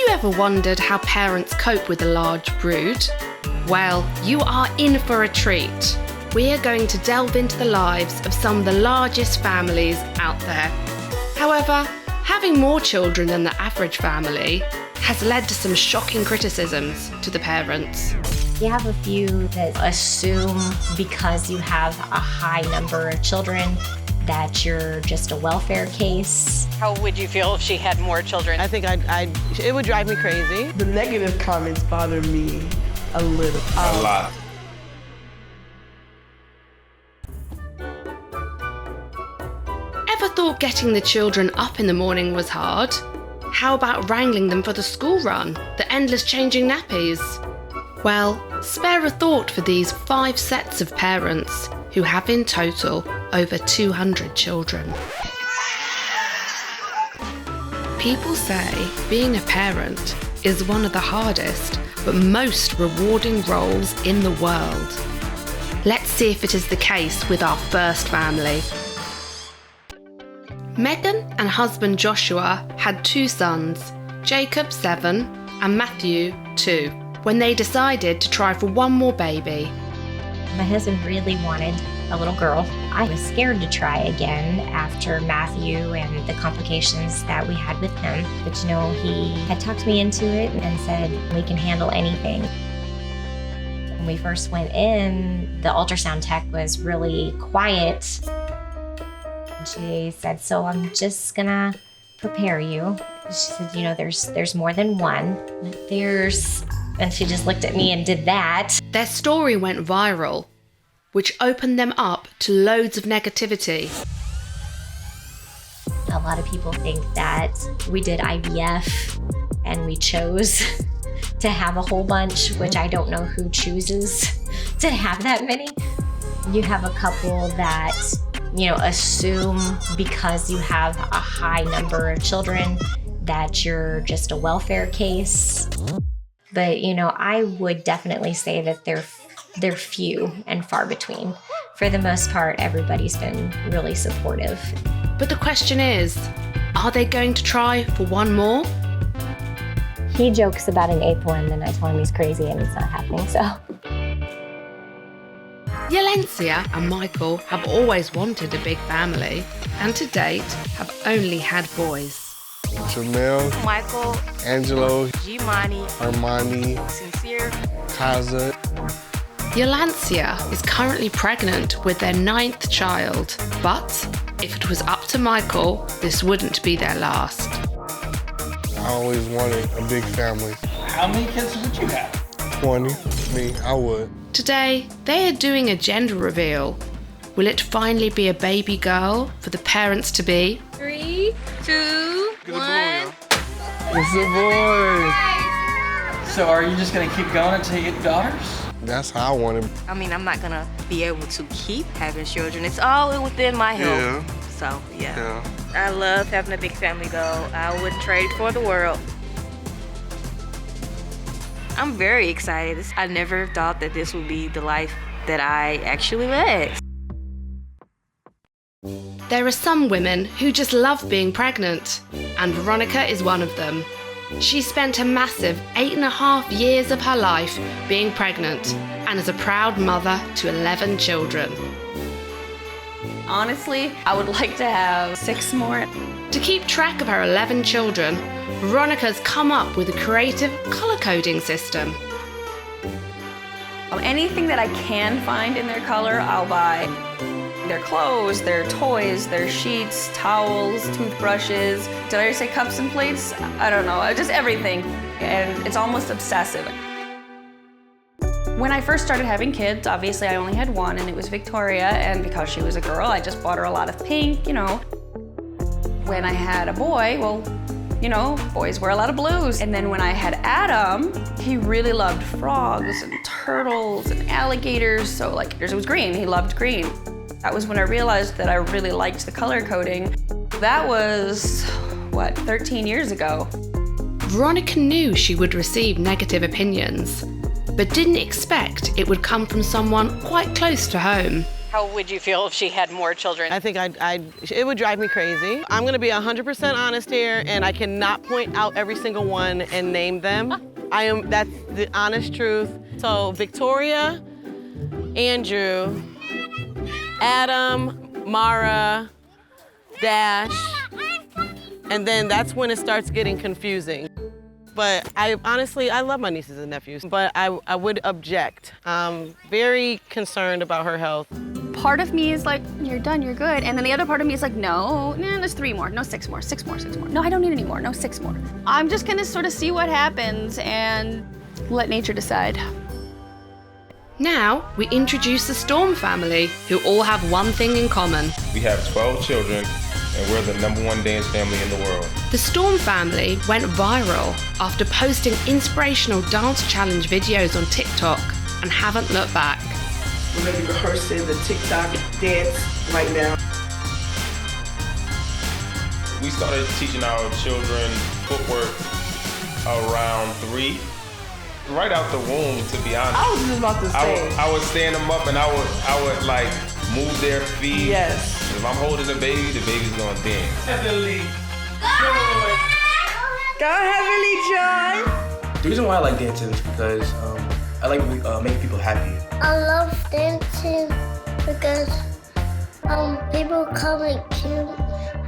you ever wondered how parents cope with a large brood? Well, you are in for a treat. We are going to delve into the lives of some of the largest families out there. However, having more children than the average family has led to some shocking criticisms to the parents. You have a few that assume because you have a high number of children that you're just a welfare case. How would you feel if she had more children? I think it would drive me crazy. The negative comments bother me a little. A lot. Ever thought getting the children up in the morning was hard? How about wrangling them for the school run, the endless changing nappies? Well, spare a thought for these 5 sets of parents who have in total over 200 children. People say being a parent is one of the hardest but most rewarding roles in the world. Let's see if it is the case with our first family. Megan and husband Joshua had 2 sons, Jacob 7 and Matthew 2, when they decided to try for one more baby. My husband really wanted a little girl. I was scared to try again after Matthew and the complications that we had with him. But he had talked me into it and said, we can handle anything. When we first went in, the ultrasound tech was really quiet. She said, so I'm just gonna prepare you. She said, there's more than one. And she just looked at me and did that. Their story went viral, which opened them up to loads of negativity. A lot of people think that we did IVF and we chose to have a whole bunch, which I don't know who chooses to have that many. You have a couple that, assume because you have a high number of children that you're just a welfare case. But, I would definitely say that they're few and far between. For the most part, everybody's been really supportive. But the question is, are they going to try for one more? He jokes about an 8th one, and I told him he's crazy and it's not happening, so. Yalencia and Michael have always wanted a big family, and to date have only had boys. Jamel, Michael, Angelo, G-Money, Armani, Sincere, Kaza. Yalencia is currently pregnant with their 9th child, but if it was up to Michael, this wouldn't be their last. I always wanted a big family. How many kids would you have? 20. Me, I would. Today, they are doing a gender reveal. Will it finally be a baby girl for the parents-to-be? 3, 2, 1. It's a boy. So are you just gonna keep going until you get daughters? That's how I want it. I mean, I'm not gonna be able to keep having children. It's all within my health. Yeah. So, yeah. Yeah. I love having a big family, though. I wouldn't trade for the world. I'm very excited. I never thought that this would be the life that I actually led. There are some women who just love being pregnant, and Veronica is one of them. She spent a massive 8.5 years of her life being pregnant and is a proud mother to 11 children. Honestly, I would like to have 6 more. To keep track of her 11 children, Veronica's come up with a creative color coding system. Anything that I can find in their color, I'll buy. Their clothes, their toys, their sheets, towels, toothbrushes. Did I say cups and plates? I don't know, just everything. And it's almost obsessive. When I first started having kids, obviously I only had one, and it was Victoria, and because she was a girl, I just bought her a lot of pink, When I had a boy, well, boys wear a lot of blues. And then when I had Adam, he really loved frogs and turtles and alligators, so it was green, he loved green. That was when I realized that I really liked the color coding. That was, 13 years ago. Veronica knew she would receive negative opinions, but didn't expect it would come from someone quite close to home. How would you feel if she had more children? I think it would drive me crazy. I'm gonna be 100% honest here, and I cannot point out every single one and name them. That's the honest truth. So Victoria, Andrew, Adam, Mara, Dash, and then that's when it starts getting confusing. But I love my nieces and nephews, but I would object. I'm very concerned about her health. Part of me is like, you're done, you're good. And then the other part of me is like, no, there's 3 more, no, 6 more, 6 more, 6 more. No, I don't need any more, no, 6 more. I'm just gonna sort of see what happens and let nature decide. Now, we introduce the Storm family, who all have one thing in common. We have 12 children, and we're the #1 dance family in the world. The Storm family went viral after posting inspirational dance challenge videos on TikTok and haven't looked back. We're gonna be rehearsing the TikTok dance right now. We started teaching our children footwork around 3. Right out the womb, to be honest. I was just about to say. I would stand them up and I would like move their feet. Yes. If I'm holding the baby's gonna dance. Heavenly Joy. Go Heavenly Joy. The reason why I like dancing is because I like making people happy. I love dancing because people come and cheer.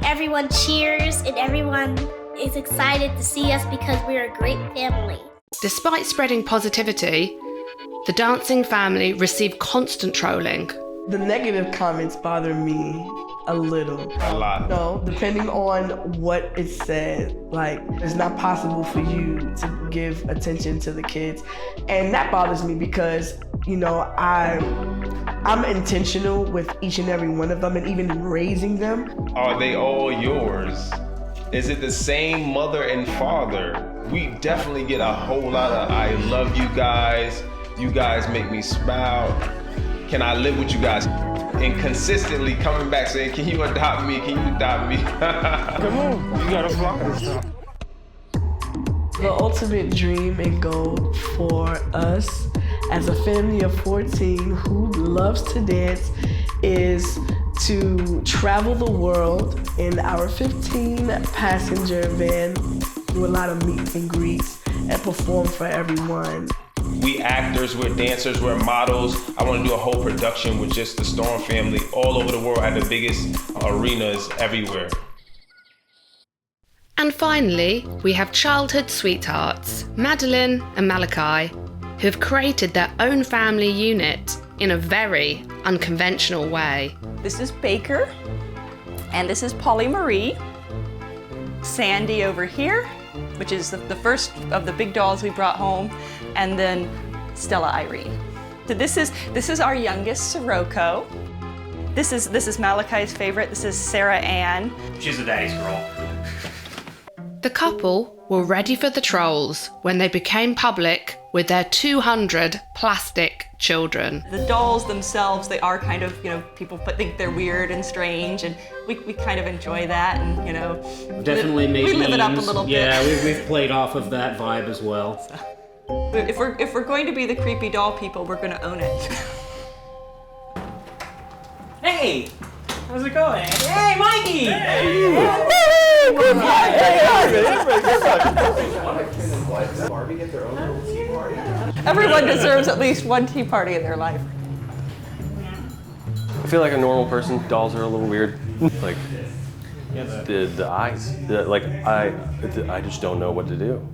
Everyone cheers and everyone is excited to see us because we're a great family. Despite spreading positivity, the dancing family received constant trolling. The negative comments bother me a little. A lot. No, depending on what is said, like it's not possible for you to give attention to the kids. And that bothers me because, I'm intentional with each and every one of them and even raising them. Are they all yours? Is it the same mother and father? We definitely get a whole lot of I love you guys make me smile, can I live with you guys? And consistently coming back saying, can you adopt me, can you adopt me? Come on, you gotta block this stuff. The ultimate dream and goal for us as a family of 14 who loves to dance is to travel the world in our 15-passenger van, do a lot of meet and greets, and perform for everyone. We actors, we're dancers, we're models. I want to do a whole production with just the Storm family all over the world at the biggest arenas everywhere. And finally, we have childhood sweethearts, Madeline and Malachi, who have created their own family unit in a very unconventional way. This is Baker, and this is Polly Marie. Sandy over here, which is the first of the big dolls we brought home, and then Stella Irene. So this is our youngest, Sirocco. This is Malachi's favorite. This is Sarah Ann. She's a daddy's girl. The couple were ready for the trolls when they became public with their 200 plastic children. The dolls themselves, they are kind of, people think they're weird and strange, and we kind of enjoy that, and definitely we live it up a little bit. Yeah, we've played off of that vibe as well. So, if we're going to be the creepy doll people, we're going to own it. Hey, how's it going? Hey, Mikey! Hey. Everyone deserves at least one tea party in their life. I feel like a normal person. Dolls are a little weird. Like the eyes. I just don't know what to do.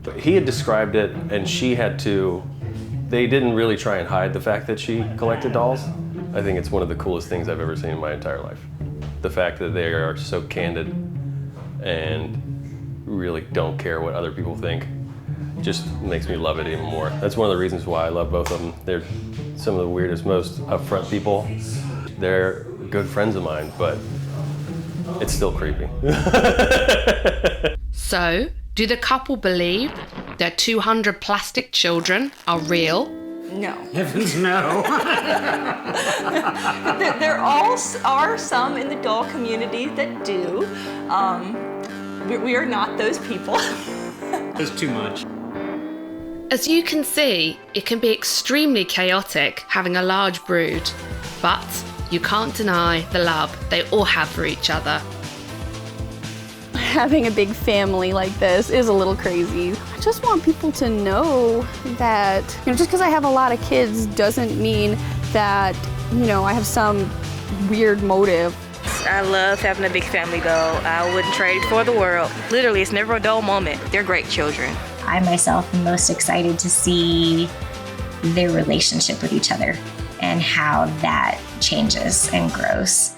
But he had described it, and she had to. They didn't really try and hide the fact that she collected dolls. I think it's one of the coolest things I've ever seen in my entire life. The fact that they are so candid and really don't care what other people think just makes me love it even more. That's one of the reasons why I love both of them. They're some of the weirdest, most upfront people. They're good friends of mine, but it's still creepy. So, do the couple believe their 200 plastic children are real? No. Heavens no. There are some in the doll community that do. We are not those people. There's too much. As you can see, it can be extremely chaotic having a large brood. But you can't deny the love they all have for each other. Having a big family like this is a little crazy. I just want people to know that, just because I have a lot of kids doesn't mean that, I have some weird motive. I love having a big family though. I wouldn't trade for the world. Literally, it's never a dull moment. They're great children. I myself am most excited to see their relationship with each other and how that changes and grows.